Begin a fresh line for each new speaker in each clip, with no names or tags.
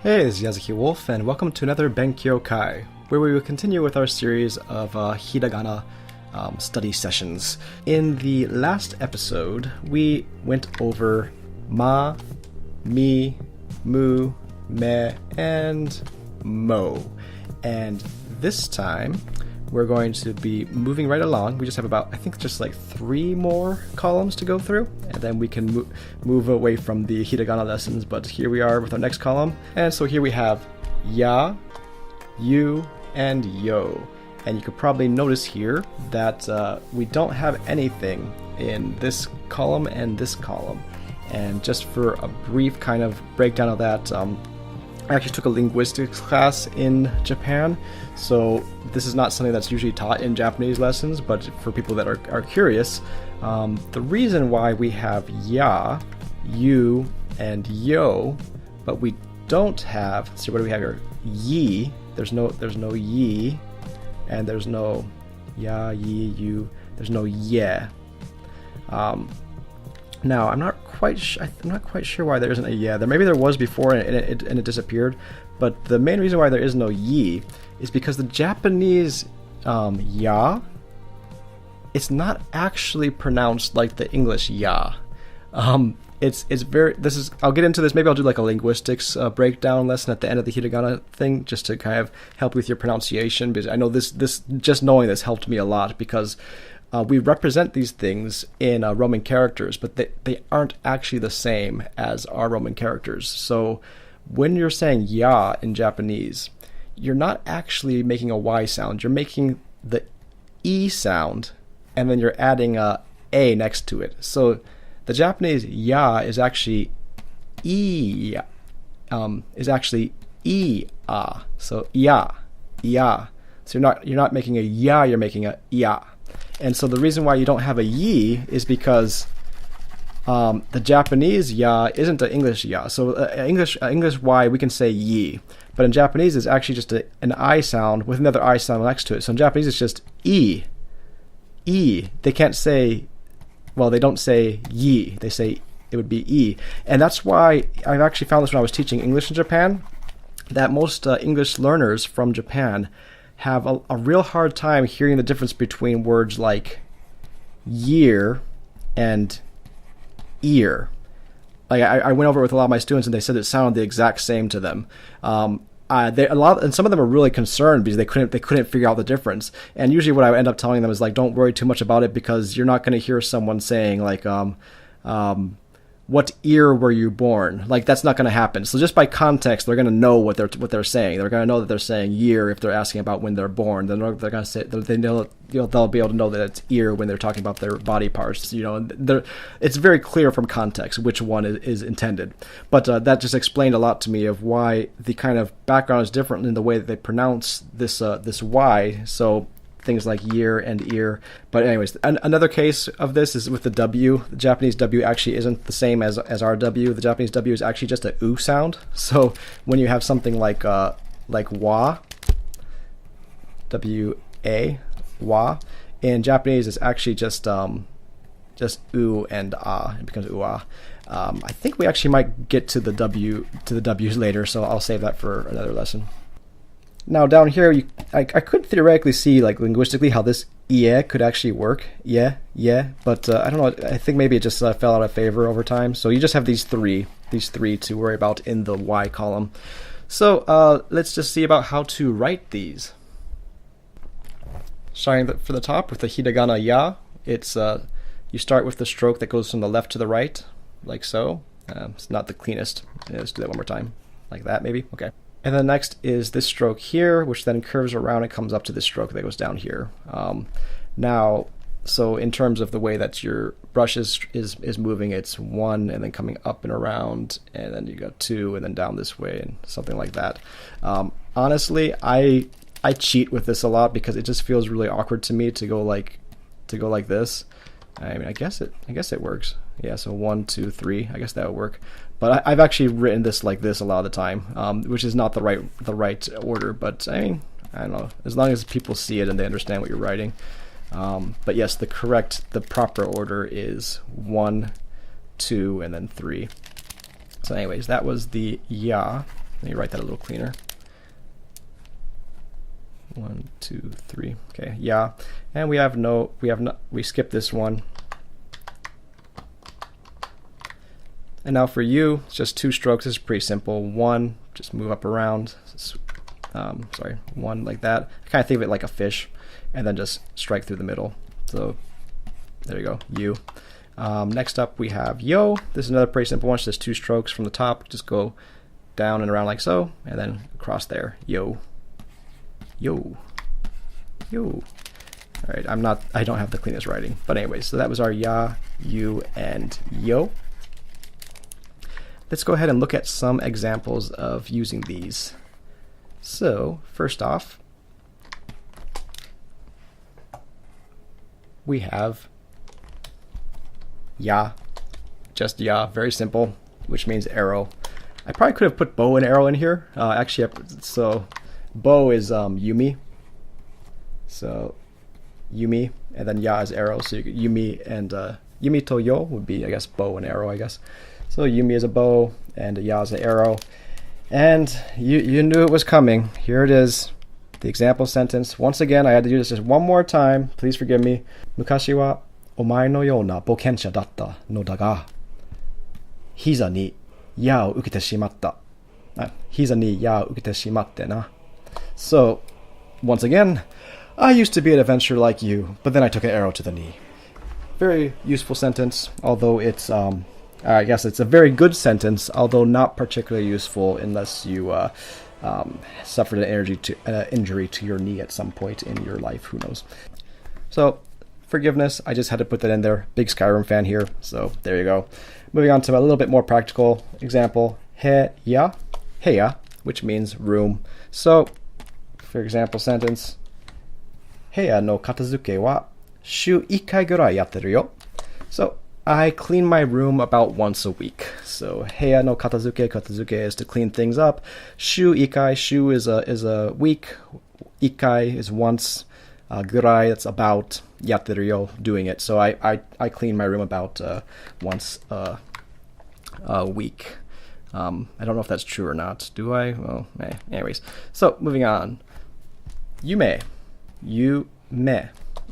Hey, this is Yazuki Wolf, and welcome to another BenkyouKai, where we will continue with our series of Hiragana study sessions. In the last episode, we went over ma, mi, mu, me, and mo. And this time, we're going to be moving right along. We just have about, I think, just like 3 more columns to go through, and then we can move away from the Hiragana lessons. But here we are with our next column. And so here we have ya, you, and yo. And you could probably notice here that we don't have anything in this column and this column. And just for a brief kind of breakdown of that, I actually took a linguistics class in Japan, so this is not something that's usually taught in Japanese lessons, but for people that are curious, the reason why we have ya, you, and yo, but we don't have, let's see, what do we have here? Yi, there's no yi, and there's no ya, yi, you, there's no ye. Now, I'm not quite sure why there isn't a yeah. Maybe there was before and it disappeared, but the main reason why there is no yi is because the Japanese ya, it's not actually pronounced like the English ya. I'll get into this. Maybe I'll do like a linguistics breakdown lesson at the end of the Hiragana thing, just to kind of help with your pronunciation, because I know this just knowing this helped me a lot, because we represent these things in Roman characters, but they aren't actually the same as our Roman characters. So when you're saying ya in Japanese, you're not actually making a y sound. You're making the e sound, and then you're adding a next to it. So the Japanese ya is actually e, So ya. So you're not making a ya. You're making a ya. And so the reason why you don't have a yi is because the Japanese ya isn't an English ya. So English y, we can say yi. But in Japanese, it's actually just an I sound with another I sound next to it. So in Japanese, it's just e. E. They can't say, well, they don't say yi. They say it would be e. And that's why I've actually found this when I was teaching English in Japan, that most English learners from Japan have a real hard time hearing the difference between words like year and ear. Like I went over it with a lot of my students, and they said it sounded the exact same to them. And some of them are really concerned because they couldn't figure out the difference. And usually, what I end up telling them is like, don't worry too much about it, because you're not going to hear someone saying like, what year were you born? Like, that's not going to happen. So just by context, they're going to know what they're saying. They're going to know that they're saying year if they're asking about when they're born. Then they're going to say they'll be able to know that it's ear when they're talking about their body parts. And it's very clear from context which one is intended. But that just explained a lot to me of why the kind of background is different in the way that they pronounce this y. So things like year and ear. But anyways, another case of this is with the W. The Japanese W actually isn't the same as our W. The Japanese W is actually just a U sound. So when you have something like wa, W-A, wa, in Japanese it's actually just U and ah. It becomes u-ah. I think we actually might get to the W's later, so I'll save that for another lesson. Now down here, I could theoretically see, like linguistically, how this yeah could actually work. Yeah, but I don't know. I think maybe it just fell out of favor over time. So you just have these three to worry about in the Y column. So let's just see about how to write these. Starting for the top with the hiragana ya, it's you start with the stroke that goes from the left to the right, like so. It's not the cleanest. Let's do that one more time, like that maybe. Okay. And then next is this stroke here, which then curves around and comes up to this stroke that goes down here. Now, so in terms of the way that your brush is moving, it's 1 and then coming up and around, and then you go 2 and then down this way and something like that. Honestly, I cheat with this a lot because it just feels really awkward to me to go like this. I mean, I guess it works. Yeah, so 1, 2, 3. I guess that would work. But I've actually written this like this a lot of the time, which is not the right order. But I mean, I don't know. As long as people see it and they understand what you're writing. But yes, the proper order is 1, 2, and then 3. So anyways, that was the ya. Let me write that a little cleaner. 1, 2, 3. Okay, yeah. And we skipped this one. And now for you, it's just 2 strokes. This is pretty simple. 1, just move up around. Sorry, 1 like that. I kind of think of it like a fish, and then just strike through the middle. So there you go, you. Next up we have yo. This is another pretty simple one. It's just 2 strokes from the top. Just go down and around like so, and then across there. Yo, yo, yo. All right, I don't have the cleanest writing, but anyways, so that was our ya, you, and yo. Let's go ahead and look at some examples of using these. So, first off, we have ya, just ya, very simple, which means arrow. I probably could have put bow and arrow in here. So bow is yumi. So yumi, and then ya is arrow. So yumi and yumi to yo would be, I guess, bow and arrow, I guess. So yumi is a bow and ya is an arrow. And you knew it was coming. Here it is, the example sentence. Once again, I had to do this just one more time. Please forgive me. Mukashi wa omae no yona bokensha datta no da ga, hiza ni ya o ukete shimatta. Hiza ni ya o ukete shimatte na. So, once again, I used to be an adventurer like you, but then I took an arrow to the knee. Very useful sentence, although it's I guess it's a very good sentence, although not particularly useful unless you suffered an injury to your knee at some point in your life. Who knows? So, forgiveness. I just had to put that in there. Big Skyrim fan here, so there you go. Moving on to a little bit more practical example. Heya, which means room. So, for example sentence, Heya no katazuke wa shu 1 kai gurai yatteru yo. So, I clean my room about once a week. So, heya no katazuke is to clean things up. Shu ikai, shu is a week. Ikai is once. Gurai, that's about. Yatteru yo, doing it. So I clean my room about once a week. I don't know if that's true or not. Do I? Well, anyways. So, moving on. Yume.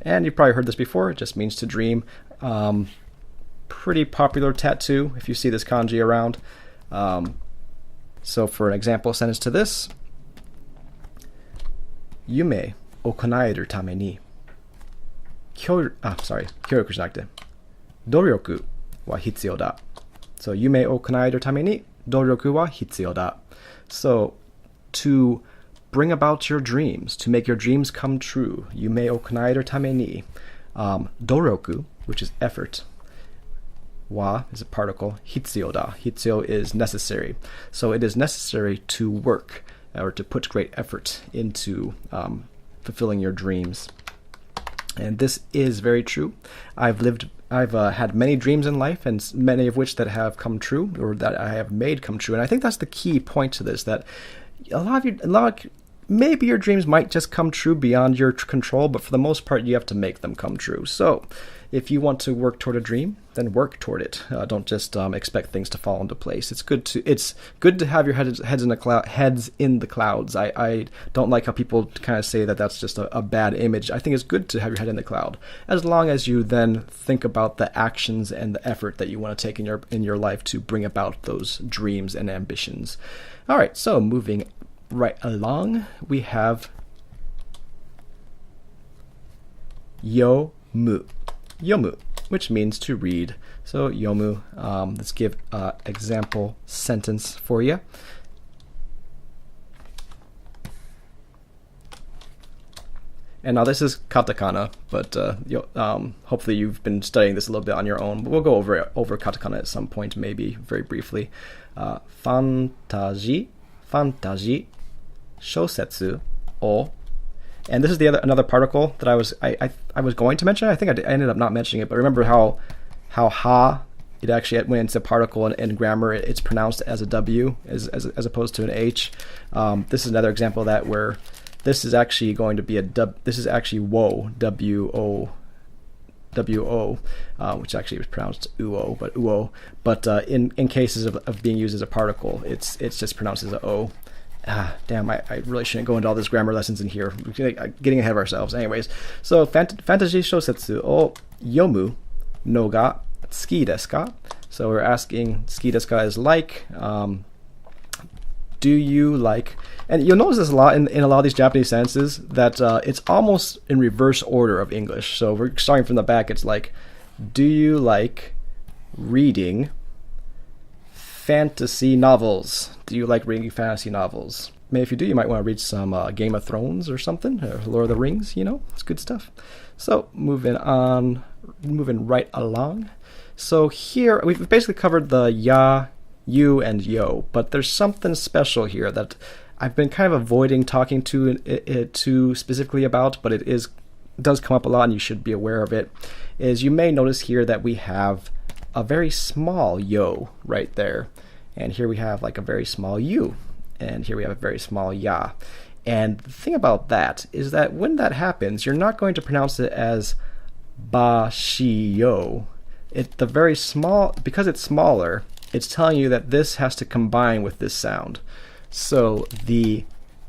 And you've probably heard this before. It just means to dream. Pretty popular tattoo if you see this kanji around. So for an example sentence to this, Yume o kanaeru tame ni kyoryoku janakute doryoku wa hitsuyou da. So yume o kanaeru tame ni doryoku wa hitsuyou da. So to bring about your dreams, to make your dreams come true, yume o kanaeru tame ni, doryoku, which is effort, wa is a particle, hitsuyou da. Hitsuyou is necessary. So it is necessary to work or to put great effort into fulfilling your dreams. And this is very true. I've had many dreams in life, and many of which that have come true, or that I have made come true. And I think that's the key point to this, that maybe your dreams might just come true beyond your control, but for the most part, you have to make them come true. So if you want to work toward a dream, then work toward it. Don't just expect things to fall into place. It's good to have your heads in the clouds. I don't like how people kind of say that that's just a bad image. I think it's good to have your head in the cloud, as long as you then think about the actions and the effort that you want to take in your life to bring about those dreams and ambitions. All right, so moving right along, we have yomu, which means to read. So yomu, let's give an example sentence for you. And now this is katakana, but hopefully you've been studying this a little bit on your own. But we'll go over katakana at some point, maybe very briefly. Fantasy, shosetsu o. And this is another particle that I was going to mention. I think I ended up not mentioning it, but remember how ha, it actually, when it's a particle in grammar, it's pronounced as a W as opposed to an H. This is another example of that, where this is actually going to be this is actually wo, W-O, wo, which actually was pronounced uo, but uo. But in cases of being used as a particle, it's just pronounced as a o. Damn, I really shouldn't go into all these grammar lessons in here. We're getting ahead of ourselves. Anyways, so fantasy shosetsu o yomu no ga tsuki desu ka? So we're asking, tsuki desu ka is like, do you like? And you'll notice this a lot in a lot of these Japanese sentences, that it's almost in reverse order of English. So we're starting from the back. It's like, do you like reading fantasy novels? Do you like reading fantasy novels? Maybe if you do, you might want to read some Game of Thrones or something, or Lord of the Rings, it's good stuff. So moving right along. So here, we've basically covered the ya, you, and yo, but there's something special here that I've been kind of avoiding talking to specifically about, but it does come up a lot, and you should be aware of it. Is you may notice here that we have a very small yo right there, and here we have like a very small you, and here we have a very small ya. And the thing about that is that when that happens, you're not going to pronounce it as ba shi yo. The very small, because it's smaller, it's telling you that this has to combine with this sound. So the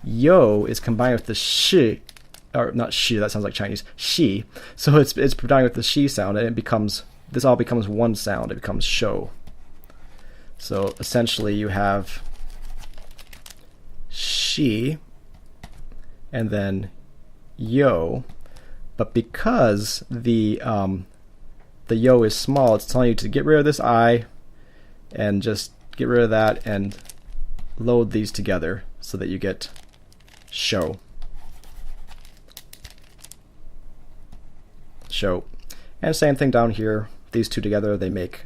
yo is combined with the shi, or not shi, that sounds like Chinese, shi. So it's combined with the shi sound, and this all becomes one sound. It becomes sho. So essentially you have shi and then yo, but because the yo is small, it's telling you to get rid of this I and just get rid of that and load these together so that you get show. Show. And same thing down here. These two together, they make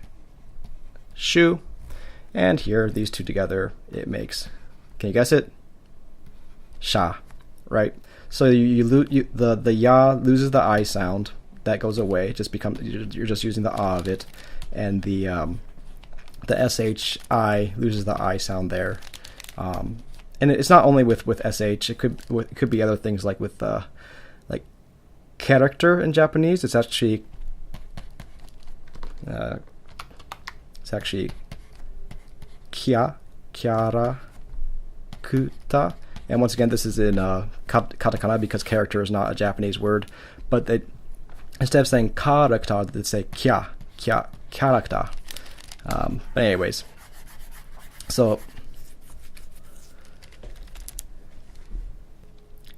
shu. And here, these two together, it makes, can you guess it? Sha, right? So the ya loses the I sound. That goes away. It just becomes, you're just using the ah of it. And the SHI loses the I sound there. And it's not only with SH, it could be other things like with like character in Japanese. It's actually kya, kyara, kuta. And once again, this is in katakana because character is not a Japanese word. But instead of saying character, they say kya, character. But anyways, so,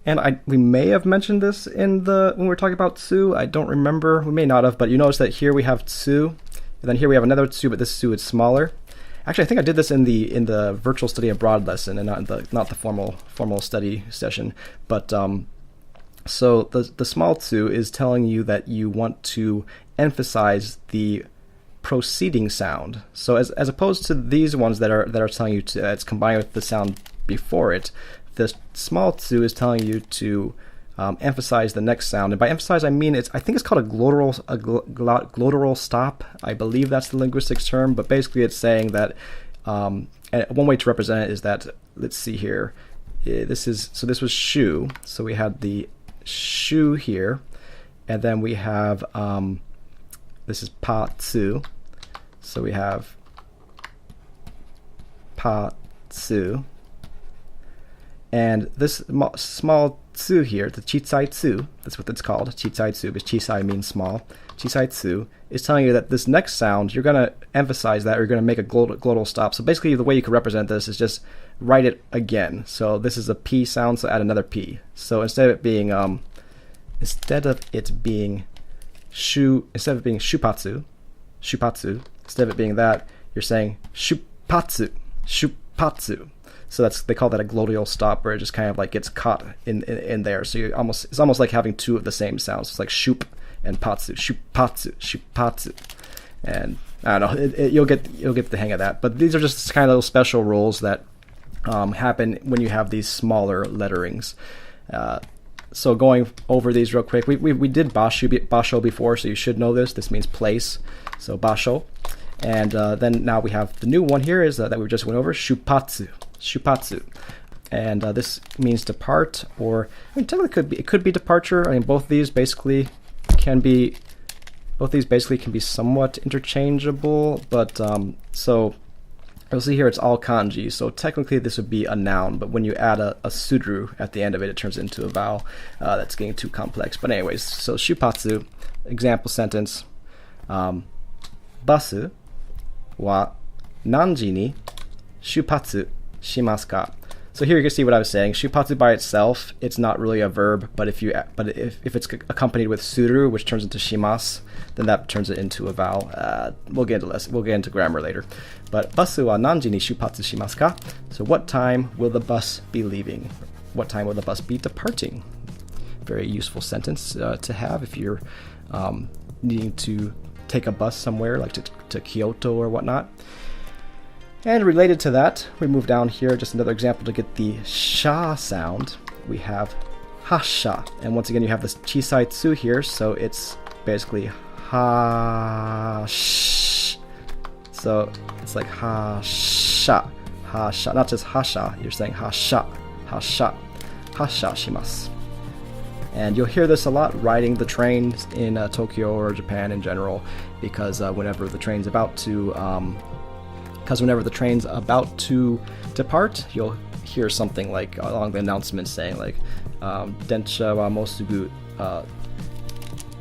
and we may have mentioned this when we were talking about tsu. I don't remember. We may not have, but you notice that here we have tsu, and then here we have another tsu, but this tsu is smaller. Actually, I think I did this in the virtual study abroad lesson, and not the formal study session. But so the small tsu is telling you that you want to emphasize the preceding sound. So as opposed to these ones that are telling you it's combined with the sound before it, the small tsu is telling you to emphasize the next sound. And by emphasize, I mean I think it's called a glottal stop. I believe that's the linguistics term, but basically it's saying that and one way to represent it is that, let's see here, this was shu, so we had the shu here, and then we have this is pa tsu, so we have pa tsu, and this small tsu here, the chitsai tsu, that's what it's called, chitsai tsu, because chisai means small. Chisai tsu is telling you that this next sound, you're going to emphasize that, or you're going to make a glottal stop. So basically the way you can represent this is just write it again. So this is a P sound, so add another P. So instead of it being shupatsu, instead of it being that, you're saying shupatsu. So they call that a glottal stop, where it just kind of like gets caught in there. So it's almost like having two of the same sounds. It's like shup and patsu, shupatsu. And I don't know, you'll get the hang of that. But these are just kind of little special rules that happen when you have these smaller letterings. So going over these real quick, we did basho before, so you should know this. This means place, so basho. And then now we have the new one here is that we just went over, shupatsu. And this means depart, or I mean, technically it could be departure. I mean, both of these basically can be Both these basically can be somewhat interchangeable, but so you'll see here it's all kanji, so technically this would be a noun, but when you add a suru at the end of it, it turns into a vowel. That's getting too complex. But anyways, so shupatsu, example sentence, basu wa nanji ni shupatsu shimasu ka? So here you can see what I was saying. Shupatsu by itself, it's not really a verb, but if it's accompanied with suru, which turns into shimasu, then that turns it into a vowel. We'll get into grammar later. But basu wa nanji ni shupatsu shimasu ka? So what time will the bus be leaving? What time will the bus be departing? Very useful sentence to have if you're needing to take a bus somewhere, like to Kyoto or whatnot. And related to that, we move down here, just another example to get the sha sound. We have hasha, and once again you have this chisai tsu here, so it's basically ha sh. So it's like hasha, not just hasha. You're saying hasha shimasu. And you'll hear this a lot riding the trains in Tokyo or Japan in general, because whenever the train's about to depart, you'll hear something like along the announcement saying like densha wa mosugu.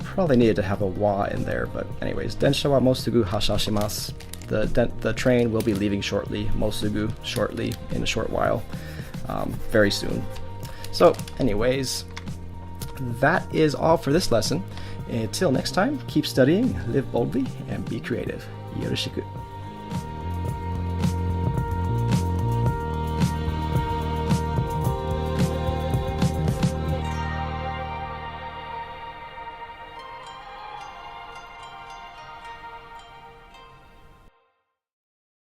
Probably needed to have a wa in there, but anyways, densha wa mosugu hasha shimasu. The train will be leaving shortly, mosugu, shortly, in a short while, very soon. So anyways, that is all for this lesson. Until next time, keep studying, live boldly, and be creative. Yoroshiku.